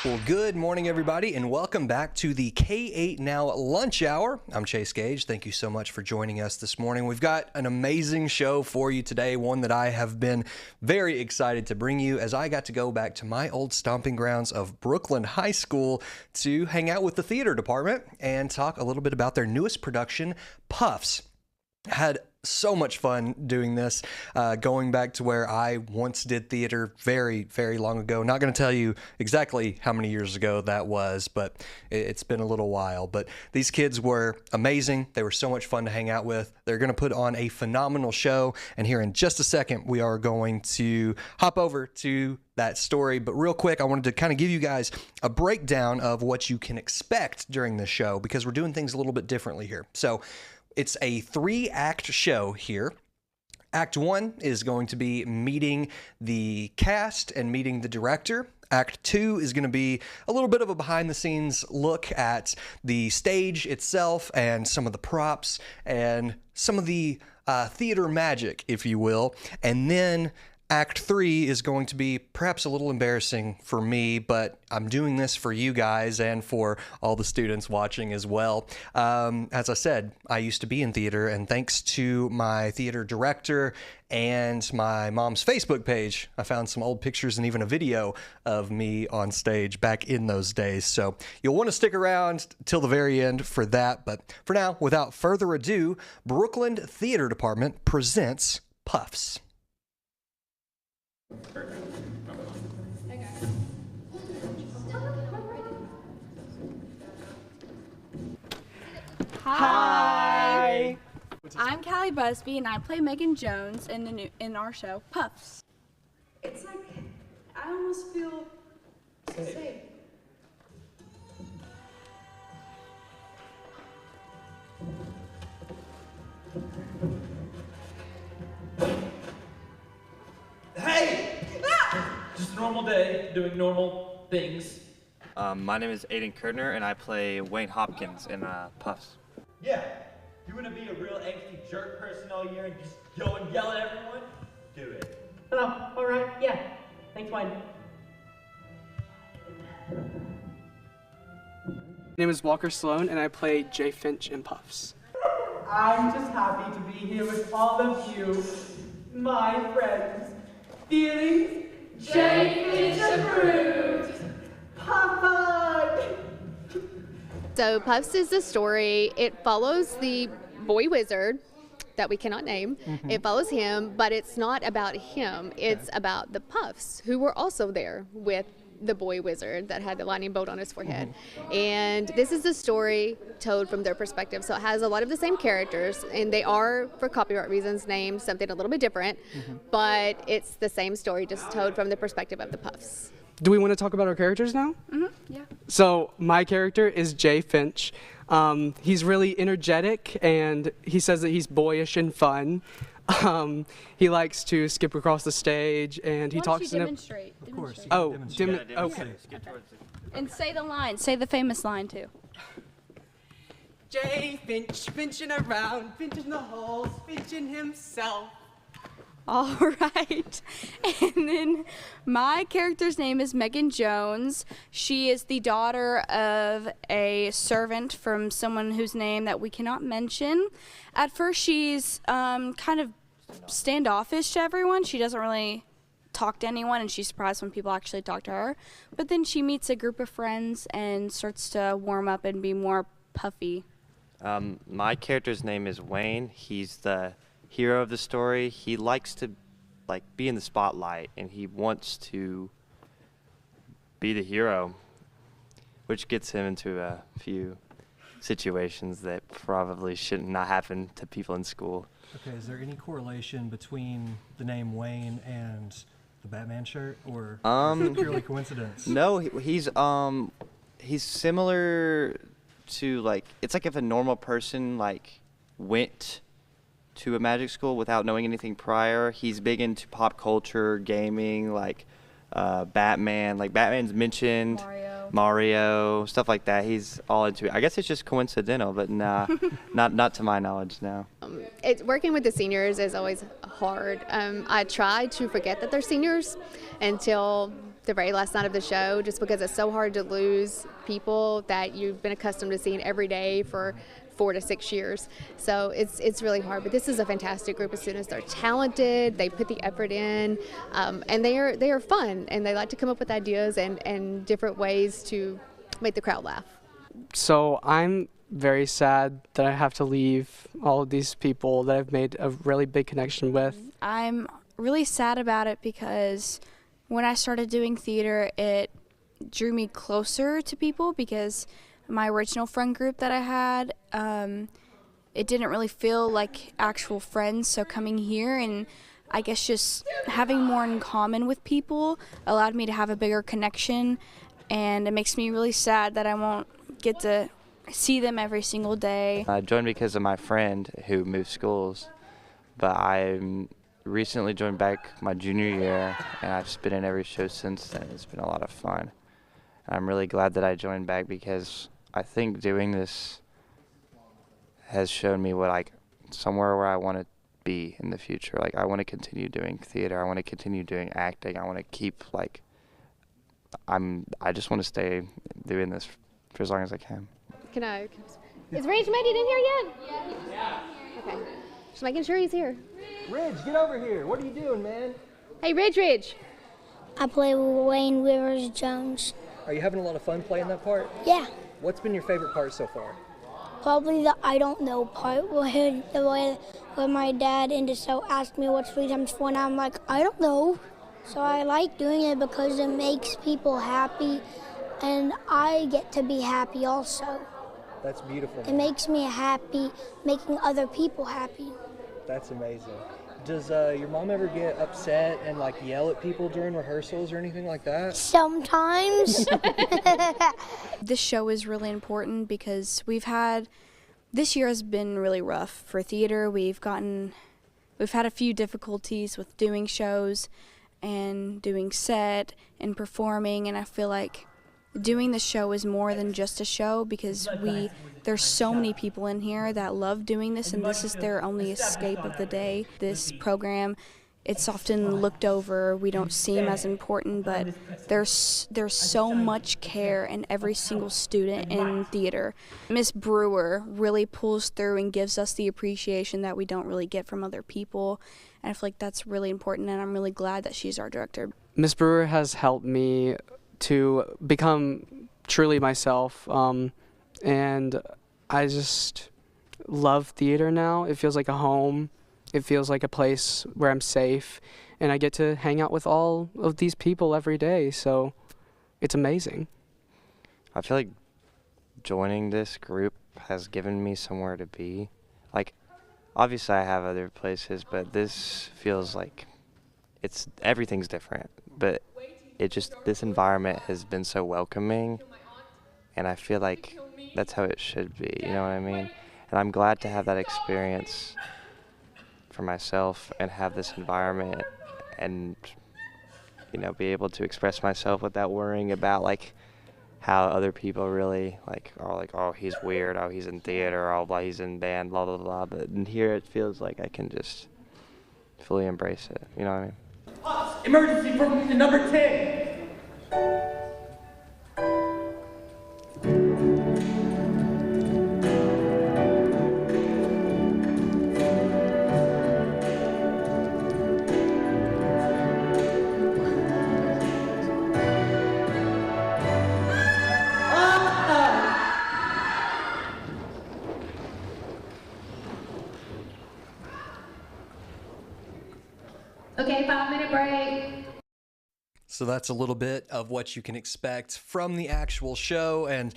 Well, good morning, everybody, and welcome back to the K8 Now Lunch Hour. I'm Chase Gage. Thank you so much for joining us this morning. We've got an amazing show for you today, one that I have been very excited to bring you as I got to go back to my old stomping grounds of Brookland High School to hang out with the theater department and talk a little bit about their newest production, Puffs. Had so much fun doing this, going back to where I once did theater very, very long ago. Not going to tell you exactly how many years ago that was, but it's been a little while. But these kids were amazing. They were so much fun to hang out with. They're going to put on a phenomenal show. And here in just a second, we are going to hop over to that story. But real quick, I wanted to kind of give you guys a breakdown of what you can expect during the show because we're doing things a little bit differently here. So it's a 3-act show here. Act 1 is going to be meeting the cast and meeting the director. Act 2 is going to be a little bit of a behind-the-scenes look at the stage itself and some of the props and some of the theater magic, if you will. And then Act 3 is going to be perhaps a little embarrassing for me, but I'm doing this for you guys and for all the students watching as well. As I said, I used to be in theater, and thanks to my theater director and my mom's Facebook page, I found some old pictures and even a video of me on stage back in those days. So you'll want to stick around till the very end for that. But for now, without further ado, Brookland Theater Department presents Puffs. Hi! I'm Callie Busby and I play Megan Jones in our show, Puffs. It's like, I almost feel safe. Hey! Just a normal day, doing normal things. My name is Aiden Kertner, and I play Wayne Hopkins in Puffs. Yeah, you wanna be a real angsty jerk person all year and just go and yell at everyone? Do it. Oh, all right, yeah. Thanks, Wayne. My name is Walker Sloan, and I play Jay Finch in Puffs. I'm just happy to be here with all of you, my friends. Feelings? Jay Finch approved. Papa! So Puffs is the story. It follows the boy wizard that we cannot name. It follows him, but it's not about him. It's about the Puffs, who were also there with the boy wizard that had the lightning bolt on his forehead. And this is the story told from their perspective. So it has a lot of the same characters, and they are, for copyright reasons, named something a little bit different, but it's the same story, just told from the perspective of the Puffs. Do we want to talk about our characters now? Yeah. So my character is Jay Finch. He's really energetic, and he says that he's boyish and fun. He likes to skip across the stage, and he talks in demonstrate? Of course. okay. And say the line. Say the famous line, too. Jay Finch, finching around, finching the halls, finching himself. All right. And then my character's name is Megan Jones. She is the daughter of a servant from someone whose name that we cannot mention. At first, she's kind of standoffish to everyone. She doesn't really talk to anyone, and she's surprised when people actually talk to her. But then she meets a group of friends and starts to warm up and be more puffy. My character's name is Wayne. He's the hero of the story. He likes to be in the spotlight, and he wants to be the hero, which gets him into a few situations that probably should not happen to people in school. Okay, is there any correlation between the name Wayne and the Batman shirt, or is it purely coincidence? No, he's similar to it's like if a normal person went to a magic school without knowing anything prior. He's big into pop culture, gaming, Batman. Batman's mentioned, Mario, stuff like that. He's all into it. I guess it's just coincidental, but nah, not to my knowledge now. Working with the seniors is always hard. I try to forget that they're seniors until the very last night of the show, just because it's so hard to lose people that you've been accustomed to seeing every day for 4 to 6 years. So it's really hard, but this is a fantastic group of students. They're talented, they put the effort in, and they are fun, and they like to come up with ideas and different ways to make the crowd laugh. So I'm very sad that I have to leave all of these people that I've made a really big connection with. I'm really sad about it because when I started doing theater, it drew me closer to people, because my original friend group that I had, it didn't really feel like actual friends. So coming here and I guess just having more in common with people allowed me to have a bigger connection, and it makes me really sad that I won't get to see them every single day. I joined because of my friend who moved schools, but I recently joined back my junior year, and I've just been in every show since then. It's been a lot of fun. I'm really glad that I joined back, because I think doing this has shown me somewhere where I want to be in the future. Like, I want to continue doing theater. I want to continue doing acting. I want to keep I just want to stay doing this for as long as I can. Is Rage made it in here yet? Yeah. Okay. Just making sure he's here. Ridge, get over here. What are you doing, man? Hey, Ridge. I play with Wayne Rivers Jones. Are you having a lot of fun playing that part? Yeah, What's been your favorite part so far? probably the I don't know part where my dad and so asked me what's 3 times 4, and I'm like, I don't know. So I like doing it because it makes people happy, and I get to be happy also. That's beautiful. It makes me happy, making other people happy. That's amazing. Does your mom ever get upset and yell at people during rehearsals or anything like that? Sometimes. This show is really important because this year has been really rough for theater. We've had a few difficulties with doing shows and doing set and performing, and I feel like doing the show is more than just a show, because there's so many people in here that love doing this, and this is their only escape of the day. This program, it's often looked over. We don't seem as important, but there's so much care in every single student in theater. Miss Brewer really pulls through and gives us the appreciation that we don't really get from other people, and I feel like that's really important, and I'm really glad that she's our director. Miss Brewer has helped me to become truly myself, and I just love theater now. It feels like a home. It feels like a place where I'm safe, and I get to hang out with all of these people every day, so it's amazing. I feel like joining this group has given me somewhere to be. Obviously I have other places, but this feels like everything's different, but this environment has been so welcoming, and I feel like that's how it should be, you know what I mean? And I'm glad to have that experience for myself and have this environment and, be able to express myself without worrying about, how other people really, are oh, he's weird, oh, he's in theater, oh, blah, he's in band, blah, blah, blah. But in here it feels like I can just fully embrace it, you know what I mean? Emergency Brookland number 10. Okay, 5-minute break. So that's a little bit of what you can expect from the actual show, and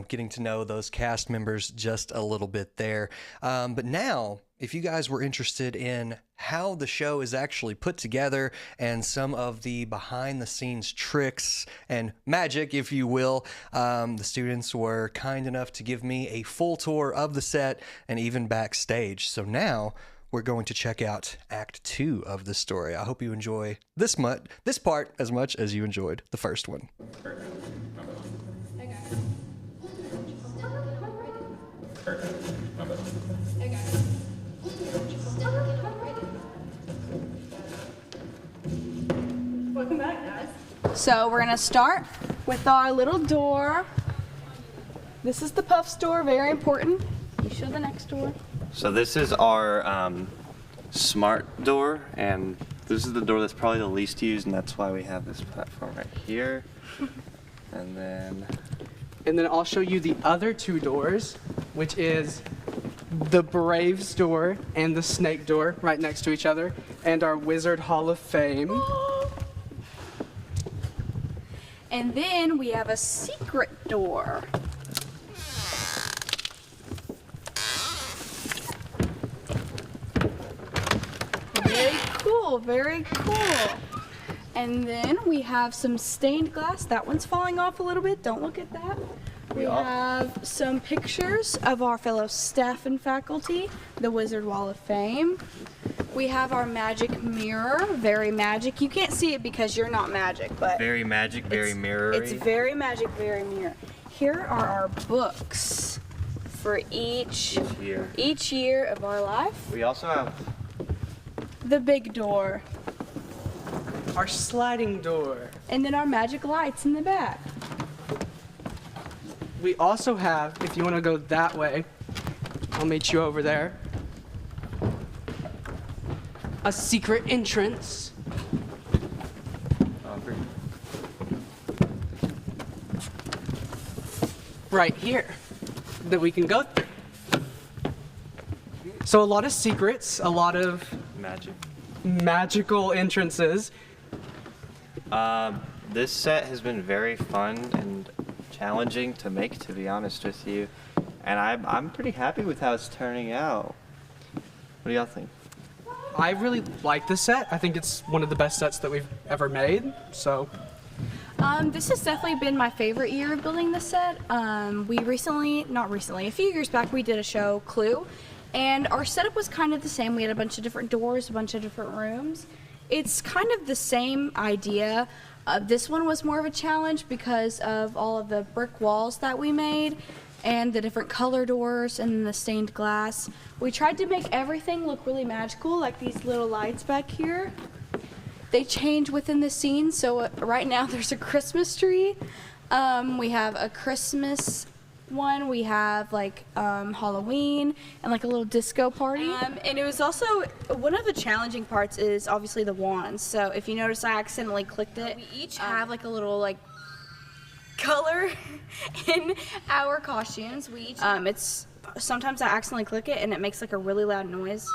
getting to know those cast members just a little bit there. But now, if you guys were interested in how the show is actually put together and some of the behind the scenes tricks and magic, if you will, the students were kind enough to give me a full tour of the set and even backstage. So now we're going to check out Act 2 of the story. I hope you enjoy this part as much as you enjoyed the first one. Welcome back, guys. So we're gonna start with our little door. This is the Puffs door, very important. You show the next door. So this is our smart door, and this is the door that's probably the least used, and that's why we have this platform right here. And then I'll show you the other two doors, which is the Braves door and the Snake door right next to each other, and our Wizard Hall of Fame. And then we have a secret door. Very cool, very cool. And then we have some stained glass. That one's falling off a little bit. Don't look at that. We have some pictures of our fellow staff and faculty, the Wizard Wall of Fame. We have our magic mirror, very magic. You can't see it because you're not magic, but very magic, very mirrory. It's very magic, very mirror. Here are our books for each year of our life. We also have the big door. Our sliding door. And then our magic lights in the back. We also have, if you want to go that way, I'll meet you over there, a secret entrance. Right here that we can go through. So a lot of secrets, a lot of magical entrances. This set has been very fun and challenging to make, to be honest with you, and I'm pretty happy with how it's turning out. What do y'all think? I really like this set. I think it's one of the best sets that we've ever made. So, this has definitely been my favorite year of building this set. A few years back, we did a show, Clue, and our setup was kind of the same. We had a bunch of different doors, a bunch of different rooms. It's kind of the same idea. This one was more of a challenge because of all of the brick walls that we made and the different color doors and the stained glass. We tried to make everything look really magical, like these little lights back here. They change within the scene, so right now there's a Christmas tree. We have a Christmas one, we have like Halloween and like a little disco party. And it was also, one of the challenging parts is obviously the wands. So if you notice, I accidentally clicked it. We each have like a little like color in our costumes. We each, it's, sometimes I accidentally click it and it makes like a really loud noise.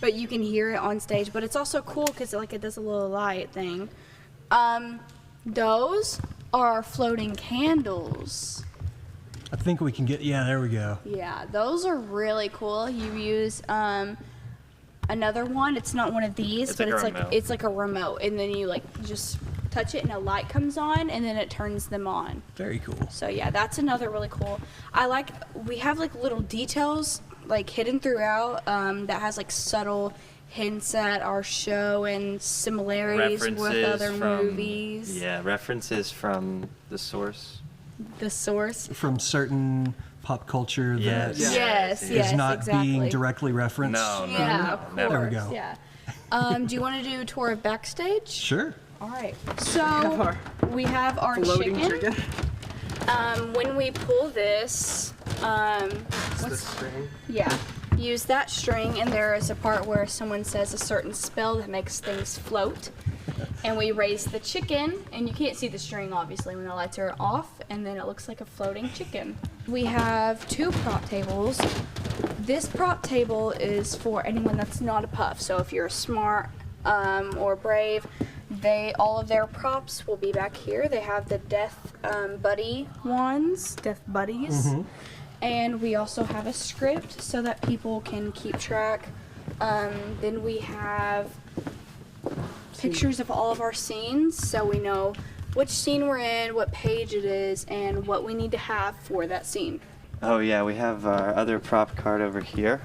But you can hear it on stage, but it's also cool because like it does a little light thing. Those are floating candles. I think we can get, yeah, there we go. Yeah, those are really cool. You use another one. It's not one of these, but it's like a remote, and then you like just touch it and a light comes on, and then it turns them on. Very cool. So yeah, that's another really cool. We have like little details like hidden throughout that has like subtle hints at our show and similarities with other movies. Yeah, references from the source. The source. From certain pop culture that is not being directly referenced. No, of course. There we go. Yeah. Do you want to do a tour of backstage? Sure. All right. So we have our chicken. When we pull this, the string. Yeah. Use that string, and there is a part where someone says a certain spell that makes things float. And we raise the chicken, and you can't see the string obviously when the lights are off, and then it looks like a floating chicken. We have 2 prop tables. This prop table is for anyone that's not a puff. So if you're smart or brave, all of their props will be back here. They have the death buddy wands, death buddies. Mm-hmm. And we also have a script so that people can keep track. Then we have pictures of all of our scenes so we know which scene we're in, what page it is, and what we need to have for that scene. Oh yeah, we have our other prop card over here.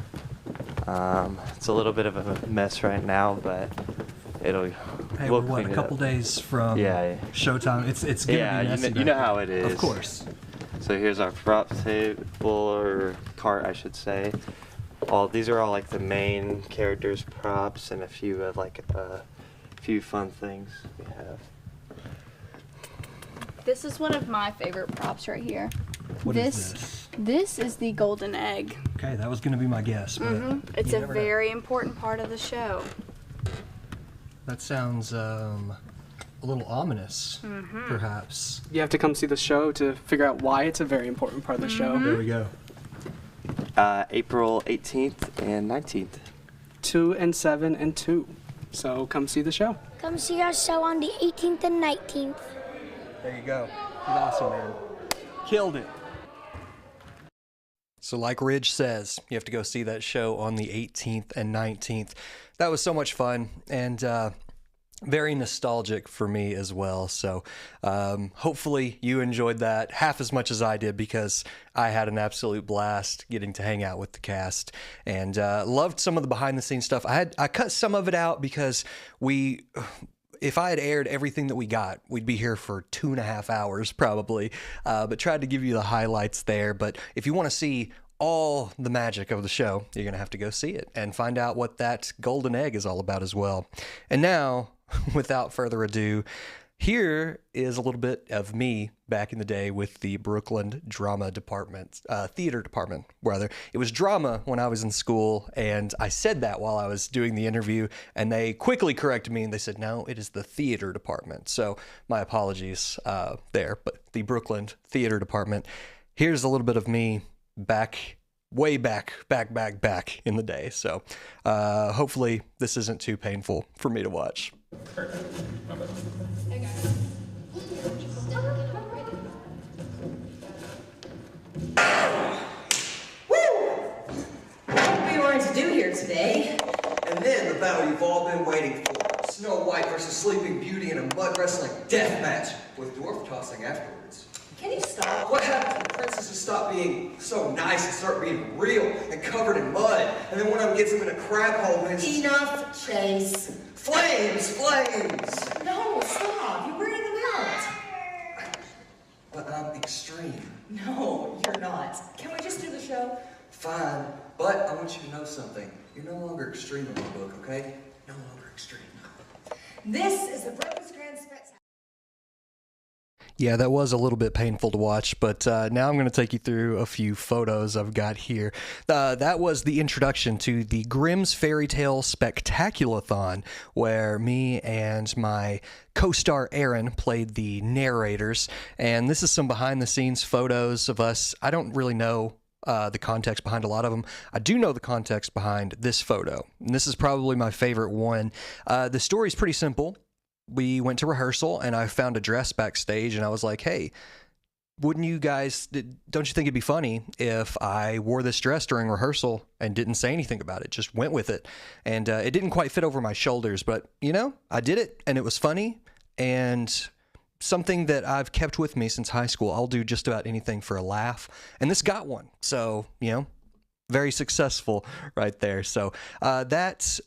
It's a little bit of a mess right now, but we'll we're what, a couple days from showtime. It's gonna be messy. You know how it is. Of course. So here's our prop table, or cart, I should say. These are all like the main characters' props, and a few of like few fun things we have. This is one of my favorite props right here. What is this? This is the golden egg. Okay, that was going to be my guess. But It's you a never know. very important part of the show. That sounds a little ominous, perhaps. You have to come see the show to figure out why it's a very important part of the show. There we go. April 18th and 19th. 2 and 7 and 2. So come see the show. Come see our show on the 18th and 19th. There you go. He's awesome, man. Killed it. So like Ridge says, you have to go see that show on the 18th and 19th. That was so much fun and very nostalgic for me as well. So hopefully you enjoyed that half as much as I did, because I had an absolute blast getting to hang out with the cast and loved some of the behind the scenes stuff. I cut some of it out because if I had aired everything that we got, we'd be here for 2.5 hours probably, but tried to give you the highlights there. But if you want to see all the magic of the show, you're going to have to go see it and find out what that golden egg is all about as well. And now, without further ado, here is a little bit of me back in the day with the Brookland drama department, theater department, rather. It was drama when I was in school, and I said that while I was doing the interview, and they quickly corrected me, and they said, no, it is the theater department. So my apologies there, but the Brookland theater department. Here's a little bit of me way back in the day. So hopefully this isn't too painful for me to watch. What we wanted to do here today. And then the battle you've all been waiting for. Snow White versus Sleeping Beauty in a mud wrestling death match with dwarf tossing afterwards. Can you stop? What happens when princesses stop being so nice and start being real and covered in mud? And then one of them gets them in a crab hole and it's... Enough, Chase. Flames! No, stop. You're wearing them out. But I'm extreme. No, you're not. Can we just do the show? Fine, but I want you to know something. You're no longer extreme in my book, okay? No longer extreme. This is the Brooklands Grand Spectacle. Yeah, that was a little bit painful to watch, but now I'm going to take you through a few photos I've got here. That was the introduction to the Grimm's Fairy Tale Spectaculathon, where me and my co-star Aaron played the narrators, and this is some behind-the-scenes photos of us. I don't really know the context behind a lot of them. I do know the context behind this photo, and this is probably my favorite one. The story's pretty simple. We went to rehearsal and I found a dress backstage and I was like, hey, don't you think it'd be funny if I wore this dress during rehearsal and didn't say anything about it, just went with it. And it didn't quite fit over my shoulders, but I did it and it was funny and something that I've kept with me since high school. I'll do just about anything for a laugh. And this got one. So, very successful right there. So that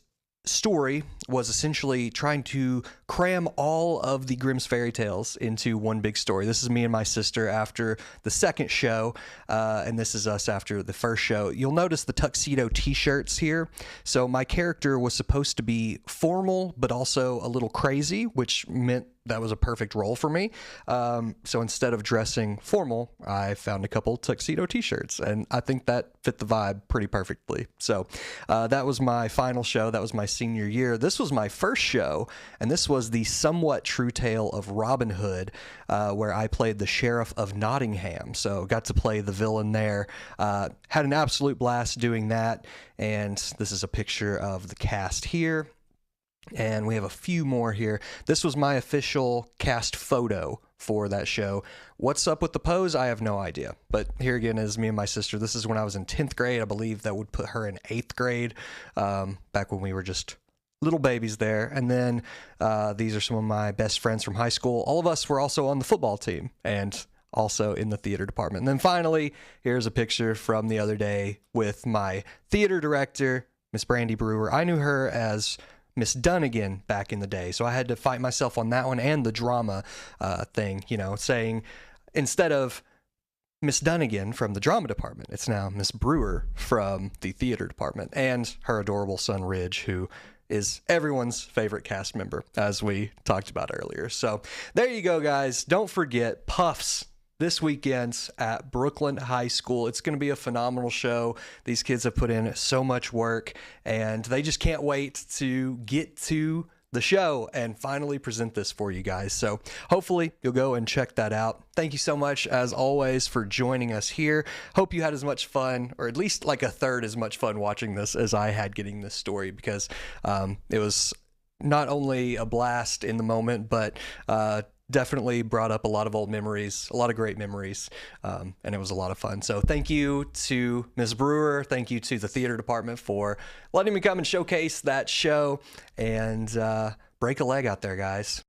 story was essentially trying to cram all of the Grimm's fairy tales into one big story. This is me and my sister after the second show, and this is us after the first show. You'll notice the tuxedo t-shirts here. So my character was supposed to be formal, but also a little crazy, which meant that was a perfect role for me. So instead of dressing formal, I found a couple tuxedo t-shirts, and I think that fit the vibe pretty perfectly. So that was my final show. That was my senior year. This was my first show, and this was the somewhat true tale of Robin Hood, where I played the Sheriff of Nottingham. So got to play the villain there. Had an absolute blast doing that, and this is a picture of the cast here. And we have a few more here. This was my official cast photo for that show. What's up with the pose? I have no idea. But here again is me and my sister. This is when I was in 10th grade. I believe that would put her in 8th grade, back when we were just little babies there. And then these are some of my best friends from high school. All of us were also on the football team and also in the theater department. And then finally, here's a picture from the other day with my theater director, Miss Brandy Brewer. I knew her as Miss Dunnigan back in the day, so I had to fight myself on that one and the drama thing, saying instead of Miss Dunnigan from the drama department, it's now Miss Brewer from the theater department, and her adorable son Ridge, who is everyone's favorite cast member, as we talked about earlier. So there you go, guys. Don't forget Puffs this weekend at Brookland High School. It's going to be a phenomenal show. These kids have put in so much work, and they just can't wait to get to the show and finally present this for you guys. So hopefully you'll go and check that out. Thank you so much, as always, for joining us here. Hope you had as much fun, or at least like a third as much fun watching this as I had getting this story, because it was not only a blast in the moment, but definitely brought up a lot of old memories, a lot of great memories, and it was a lot of fun. So thank you to Ms. Brewer. Thank you to the theater department for letting me come and showcase that show, and break a leg out there, guys.